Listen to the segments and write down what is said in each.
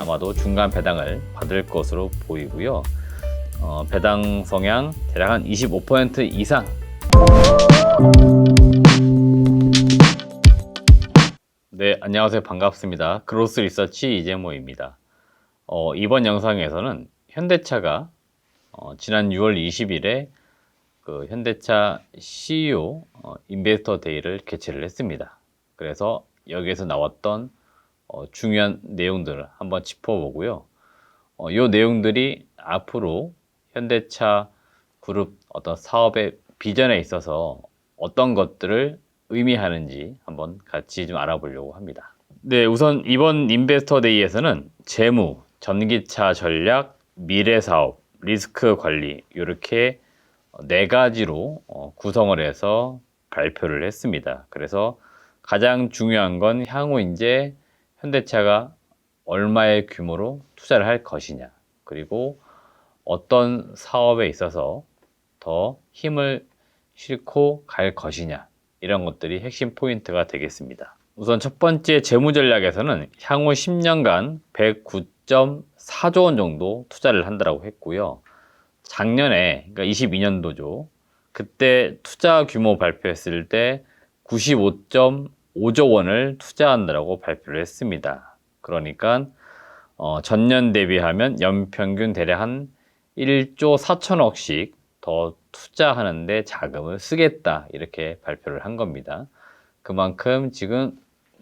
아마도 중간 배당을 받을 것으로 보이고요. 배당 성향 대략 한 25% 이상. 네, 안녕하세요. 반갑습니다. 그로스 리서치 이재모입니다. 이번 영상에서는 현대차가 지난 6월 20일에 그 현대차 CEO 인베스터 데이를 개최를 했습니다. 그래서 여기에서 나왔던 중요한 내용들을 한번 짚어보고요. 이 내용들이 앞으로 현대차 그룹 어떤 사업의 비전에 있어서 어떤 것들을 의미하는지 한번 같이 좀 알아보려고 합니다. 네, 우선 이번 인베스터 데이에서는 재무, 전기차 전략, 미래 사업, 리스크 관리 이렇게 네 가지로 구성을 해서 발표를 했습니다. 그래서 가장 중요한 건 향후 이제 현대차가 얼마의 규모로 투자를 할 것이냐, 그리고 어떤 사업에 있어서 더 힘을 싣고 갈 것이냐, 이런 것들이 핵심 포인트가 되겠습니다. 우선 첫 번째 재무 전략에서는 향후 10년간 109.4조 원 정도 투자를 한다고 했고요. 작년에, 그러니까 22년도죠. 그때 투자 규모 발표했을 때 95.5조 원을 투자한다고 발표를 했습니다. 그러니까 전년 대비하면 연평균 대략 한 1조 4천억씩 더 투자하는데 자금을 쓰겠다, 이렇게 발표를 한 겁니다. 그만큼 지금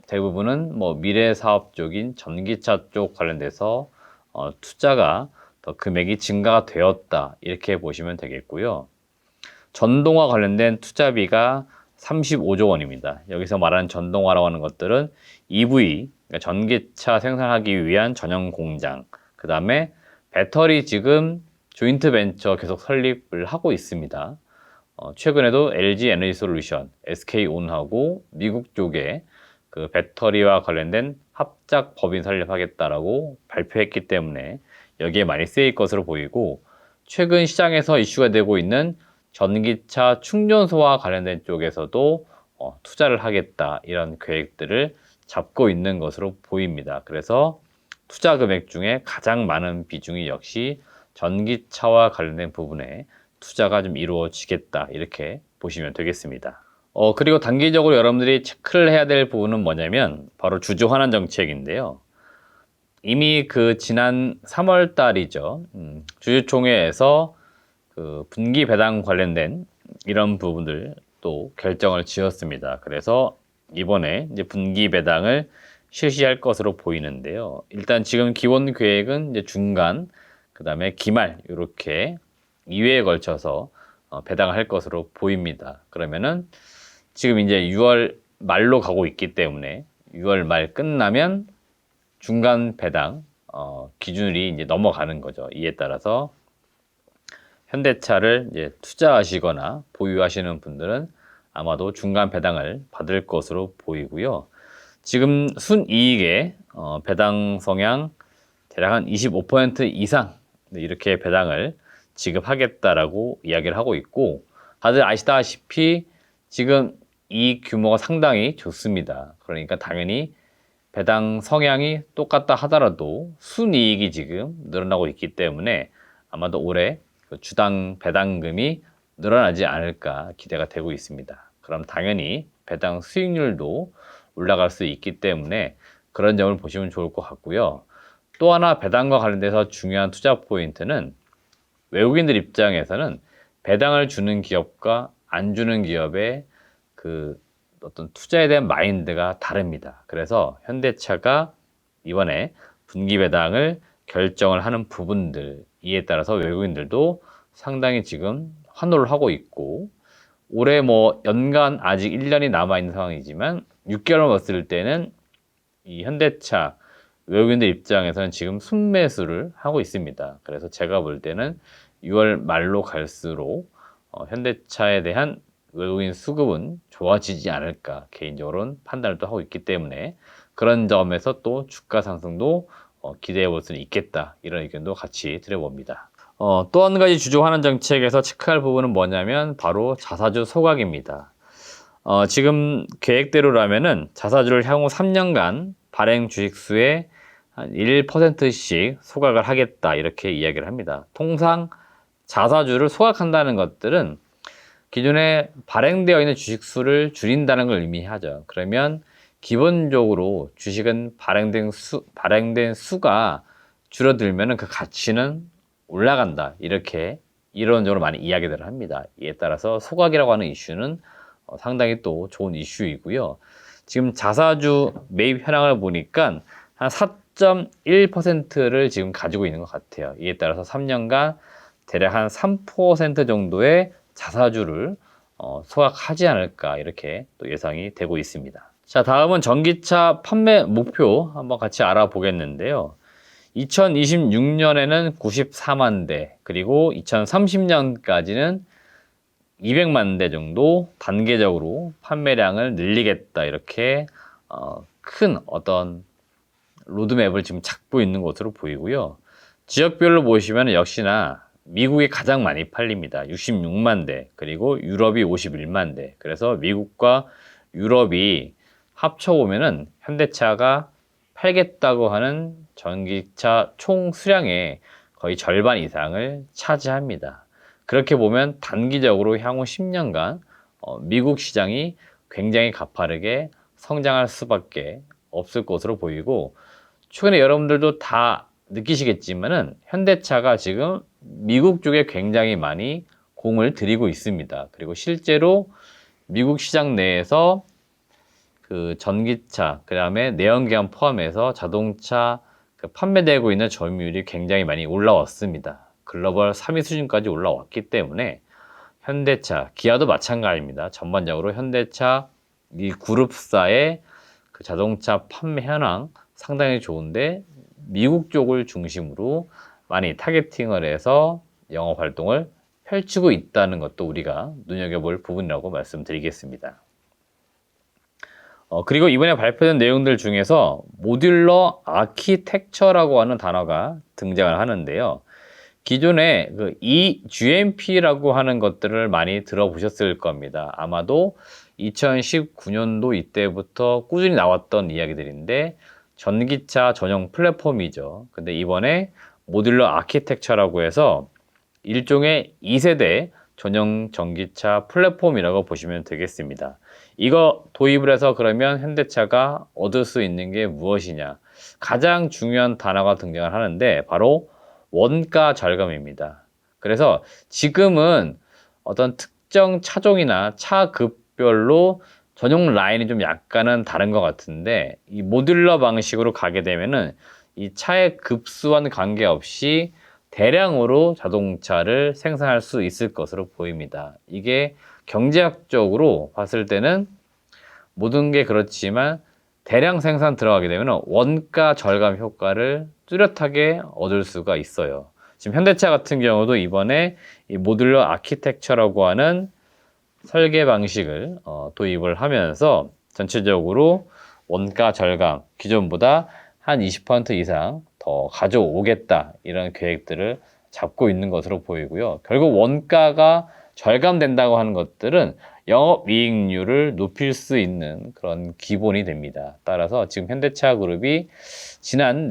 대부분은 미래 사업 쪽인 전기차 쪽 관련돼서 투자가 더 금액이 증가가 되었다, 이렇게 보시면 되겠고요. 전동화 관련된 투자비가 35조 원입니다. 여기서 말하는 전동화라고 하는 것들은 EV, 그러니까 전기차 생산하기 위한 전용 공장, 그 다음에 배터리 지금 조인트 벤처 계속 설립을 하고 있습니다. 최근에도 LG 에너지 솔루션, SK온하고 미국 쪽에 그 배터리와 관련된 합작 법인 설립하겠다라고 발표했기 때문에 여기에 많이 쓰일 것으로 보이고, 최근 시장에서 이슈가 되고 있는 전기차 충전소와 관련된 쪽에서도 투자를 하겠다, 이런 계획들을 잡고 있는 것으로 보입니다. 그래서 투자 금액 중에 가장 많은 비중이 역시 전기차와 관련된 부분에 투자가 좀 이루어지겠다, 이렇게 보시면 되겠습니다. 그리고 단기적으로 여러분들이 체크를 해야 될 부분은 뭐냐면 바로 주주 환원 정책인데요. 이미 그 지난 3월 달이죠. 주주총회에서 그 분기 배당 관련된 이런 부분들 또 결정을 지었습니다. 그래서 이번에 이제 분기 배당을 실시할 것으로 보이는데요. 일단 지금 기본 계획은 이제 중간, 그 다음에 기말, 이렇게 2회에 걸쳐서 배당을 할 것으로 보입니다. 그러면은 지금 이제 6월 말로 가고 있기 때문에 6월 말 끝나면 중간 배당 기준이 이제 넘어가는 거죠. 이에 따라서 현대차를 이제 투자하시거나 보유하시는 분들은 아마도 중간 배당을 받을 것으로 보이고요. 지금 순이익의 배당 성향 대략 한 25% 이상 이렇게 배당을 지급하겠다라고 이야기를 하고 있고, 다들 아시다시피 지금 이 규모가 상당히 좋습니다. 그러니까 당연히 배당 성향이 똑같다 하더라도 순이익이 지금 늘어나고 있기 때문에 아마도 올해 그 주당 배당금이 늘어나지 않을까 기대가 되고 있습니다. 그럼 당연히 배당 수익률도 올라갈 수 있기 때문에 그런 점을 보시면 좋을 것 같고요. 또 하나 배당과 관련돼서 중요한 투자 포인트는 외국인들 입장에서는 배당을 주는 기업과 안 주는 기업의 그 어떤 투자에 대한 마인드가 다릅니다. 그래서 현대차가 이번에 분기 배당을 결정을 하는 부분들, 이에 따라서 외국인들도 상당히 지금 환호를 하고 있고, 올해 연간 아직 1년이 남아있는 상황이지만 6개월 봤을 때는 이 현대차 외국인들 입장에서는 지금 순매수를 하고 있습니다. 그래서 제가 볼 때는 6월 말로 갈수록 현대차에 대한 외국인 수급은 좋아지지 않을까, 개인적으로는 판단을 또 하고 있기 때문에 그런 점에서 또 주가 상승도 기대해 볼 수는 있겠다, 이런 의견도 같이 드려봅니다. 또 한 가지 주주 환원 정책에서 체크할 부분은 뭐냐면 바로 자사주 소각입니다. 지금 계획대로라면은 자사주를 향후 3년간 발행 주식수의 한 1%씩 소각을 하겠다 이렇게 이야기를 합니다. 통상 자사주를 소각한다는 것들은 기존에 발행되어 있는 주식 수를 줄인다는 걸 의미하죠. 그러면 기본적으로 주식은 발행된 수가 줄어들면 그 가치는 올라간다. 이렇게 이론적으로 많이 이야기들을 합니다. 이에 따라서 소각이라고 하는 이슈는 상당히 또 좋은 이슈이고요. 지금 자사주 매입 현황을 보니까 한 4.1%를 지금 가지고 있는 것 같아요. 이에 따라서 3년간 대략 한 3% 정도의 자사주를 소각하지 않을까 이렇게 또 예상이 되고 있습니다. 자, 다음은 전기차 판매 목표 한번 같이 알아보겠는데요. 2026년에는 94만 대, 그리고 2030년까지는 200만 대 정도 단계적으로 판매량을 늘리겠다 이렇게 큰 어떤 로드맵을 지금 잡고 있는 것으로 보이고요. 지역별로 보시면 역시나 미국이 가장 많이 팔립니다. 66만 대, 그리고 유럽이 51만 대. 그래서 미국과 유럽이 합쳐보면은 현대차가 팔겠다고 하는 전기차 총 수량의 거의 절반 이상을 차지합니다. 그렇게 보면 단기적으로 향후 10년간 미국 시장이 굉장히 가파르게 성장할 수밖에 없을 것으로 보이고, 최근에 여러분들도 다 느끼시겠지만은 현대차가 지금 미국 쪽에 굉장히 많이 공을 들이고 있습니다. 그리고 실제로 미국 시장 내에서 그 전기차, 그 다음에 내연기관 포함해서 자동차 판매되고 있는 점유율이 굉장히 많이 올라왔습니다. 글로벌 3위 수준까지 올라왔기 때문에 현대차, 기아도 마찬가지입니다. 전반적으로 현대차 이 그룹사의 그 자동차 판매 현황 상당히 좋은데 미국 쪽을 중심으로 많이 타겟팅을 해서 영업 활동을 펼치고 있다는 것도 우리가 눈여겨볼 부분이라고 말씀드리겠습니다. 그리고 이번에 발표된 내용들 중에서 모듈러 아키텍처라고 하는 단어가 등장을 하는데요. 기존에 그 eGMP라고 하는 것들을 많이 들어보셨을 겁니다. 아마도 2019년도 이때부터 꾸준히 나왔던 이야기들인데 전기차 전용 플랫폼이죠. 근데 이번에 모듈러 아키텍처라고 해서 일종의 2세대 전용 전기차 플랫폼이라고 보시면 되겠습니다. 이거 도입을 해서 그러면 현대차가 얻을 수 있는 게 무엇이냐? 가장 중요한 단어가 등장을 하는데 바로 원가 절감입니다. 그래서 지금은 어떤 특정 차종이나 차급별로 전용 라인이 좀 약간은 다른 것 같은데 이 모듈러 방식으로 가게 되면은 이 차의 급수와는 관계없이 대량으로 자동차를 생산할 수 있을 것으로 보입니다. 이게 경제학적으로 봤을 때는 모든 게 그렇지만 대량 생산 들어가게 되면 원가 절감 효과를 뚜렷하게 얻을 수가 있어요. 지금 현대차 같은 경우도 이번에 이 모듈러 아키텍처라고 하는 설계 방식을 도입을 하면서 전체적으로 원가 절감, 기존보다 한 20% 이상 더 가져오겠다 이런 계획들을 잡고 있는 것으로 보이고요. 결국 원가가 절감된다고 하는 것들은 영업이익률을 높일 수 있는 그런 기본이 됩니다. 따라서 지금 현대차 그룹이 지난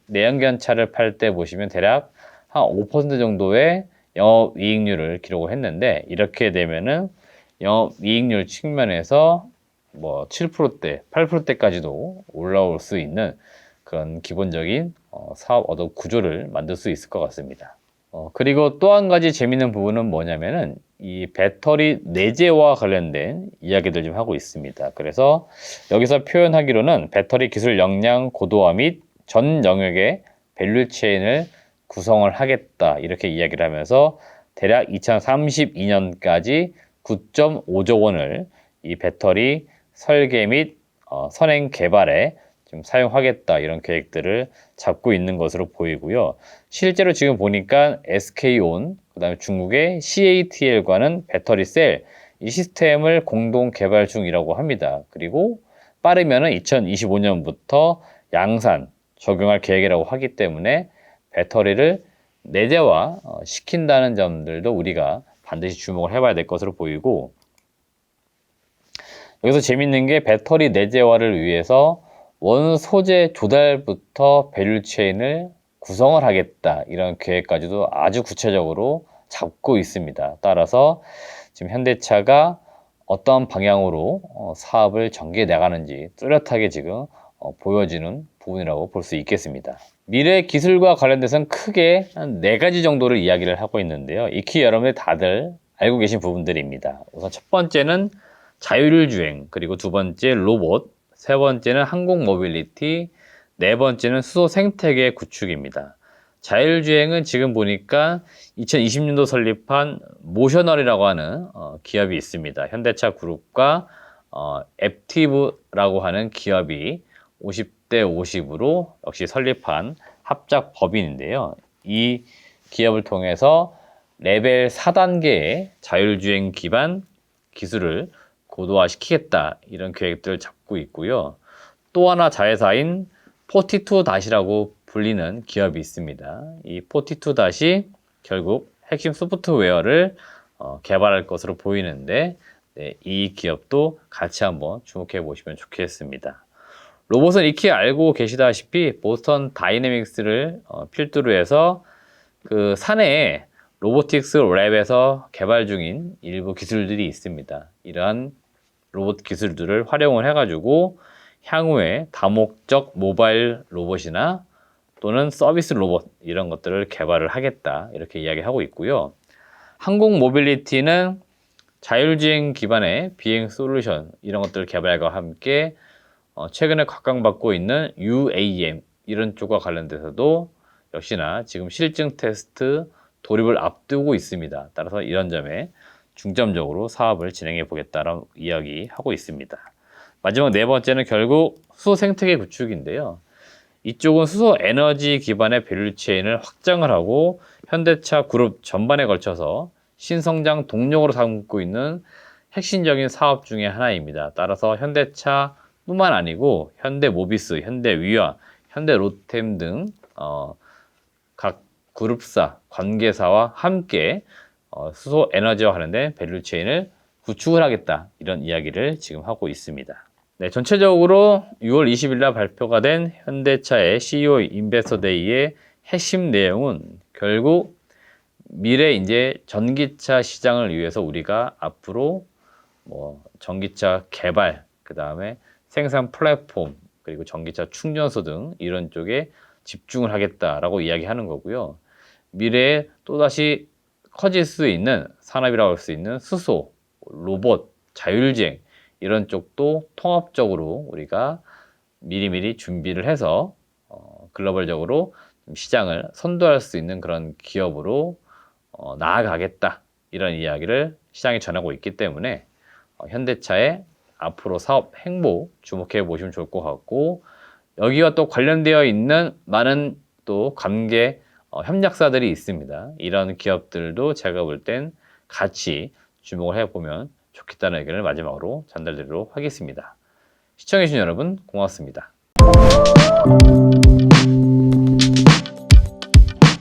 내연기관차를 팔 때 보시면 대략 한 5% 정도의 영업이익률을 기록을 했는데 이렇게 되면은 영업이익률 측면에서 뭐 7%대, 8%대까지도 올라올 수 있는 그런 기본적인 사업 얻어 구조를 만들 수 있을 것 같습니다. 그리고 또 한 가지 재밌는 부분은 뭐냐면은 이 배터리 내재와 관련된 이야기들 좀 하고 있습니다. 그래서 여기서 표현하기로는 배터리 기술 역량 고도화 및 전 영역의 밸류 체인을 구성을 하겠다 이렇게 이야기를 하면서 대략 2032년까지 9.5조 원을 이 배터리 설계 및 선행 개발에 좀 사용하겠다 이런 계획들을 잡고 있는 것으로 보이고요. 실제로 지금 보니까 SK온, 그다음에 중국의 CATL과는 배터리 셀 이 시스템을 공동 개발 중이라고 합니다. 그리고 빠르면은 2025년부터 양산 적용할 계획이라고 하기 때문에 배터리를 내재화 시킨다는 점들도 우리가 반드시 주목을 해봐야 될 것으로 보이고, 여기서 재밌는 게 배터리 내재화를 위해서 원 소재 조달부터 밸류체인을 구성을 하겠다, 이런 계획까지도 아주 구체적으로 잡고 있습니다. 따라서 지금 현대차가 어떤 방향으로 사업을 전개해 나가는지 뚜렷하게 지금 보여지는 부분이라고 볼 수 있겠습니다. 미래 기술과 관련돼서는 크게 한 4가지 정도를 이야기를 하고 있는데요. 익히 여러분들 다들 알고 계신 부분들입니다. 우선 첫 번째는 자율주행, 그리고 두 번째 로봇, 세 번째는 항공 모빌리티, 네 번째는 수소 생태계 구축입니다. 자율주행은 지금 보니까 2020년도 설립한 모셔널이라고 하는 기업이 있습니다. 현대차 그룹과 앱티브라고 하는 기업이 50대 50으로 역시 설립한 합작 법인인데요. 이 기업을 통해서 레벨 4단계의 자율주행 기반 기술을 고도화시키겠다, 이런 계획들을 잡고 있고요. 또 하나 자회사인 42-라고 불리는 기업이 있습니다. 이 42- 결국 핵심 소프트웨어를 개발할 것으로 보이는데, 네, 이 기업도 같이 한번 주목해 보시면 좋겠습니다. 로봇은 익히 알고 계시다시피 보스턴 다이내믹스를 필두로 해서 그 사내에 로보틱스 랩에서 개발 중인 일부 기술들이 있습니다. 이러한 로봇 기술들을 활용을 해가지고 향후에 다목적 모바일 로봇이나 또는 서비스 로봇, 이런 것들을 개발을 하겠다, 이렇게 이야기하고 있고요. 항공 모빌리티는 자율주행 기반의 비행 솔루션, 이런 것들 개발과 함께 최근에 각광받고 있는 UAM, 이런 쪽과 관련돼서도 역시나 지금 실증 테스트 돌입을 앞두고 있습니다. 따라서 이런 점에 중점적으로 사업을 진행해 보겠다라고 이야기하고 있습니다. 마지막 네 번째는 결국 수소 생태계 구축인데요. 이쪽은 수소 에너지 기반의 밸류체인을 확장을 하고 현대차 그룹 전반에 걸쳐서 신성장 동력으로 삼고 있는 핵심적인 사업 중의 하나입니다. 따라서 현대차뿐만 아니고 현대모비스, 현대위아, 현대로템 등 각 그룹사, 관계사와 함께 수소 에너지와 관련된 밸류체인을 구축을 하겠다, 이런 이야기를 지금 하고 있습니다. 네, 전체적으로 6월 20일 날 발표가 된 현대차의 CEO 인베스터데이의 핵심 내용은 결국 미래 이제 전기차 시장을 위해서 우리가 앞으로 전기차 개발, 그 다음에 생산 플랫폼, 그리고 전기차 충전소 등 이런 쪽에 집중을 하겠다라고 이야기하는 거고요. 미래에 또다시 커질 수 있는 산업이라고 할 수 있는 수소, 로봇, 자율주행, 이런 쪽도 통합적으로 우리가 미리미리 준비를 해서 글로벌적으로 시장을 선도할 수 있는 그런 기업으로 나아가겠다, 이런 이야기를 시장에 전하고 있기 때문에 현대차의 앞으로 사업 행보 주목해 보시면 좋을 것 같고, 여기와 또 관련되어 있는 많은 또 관계 협력사들이 있습니다. 이런 기업들도 제가 볼 땐 같이 주목을 해보면 좋겠다는 의견을 마지막으로 전달드리도록 하겠습니다. 시청해주신 여러분 고맙습니다.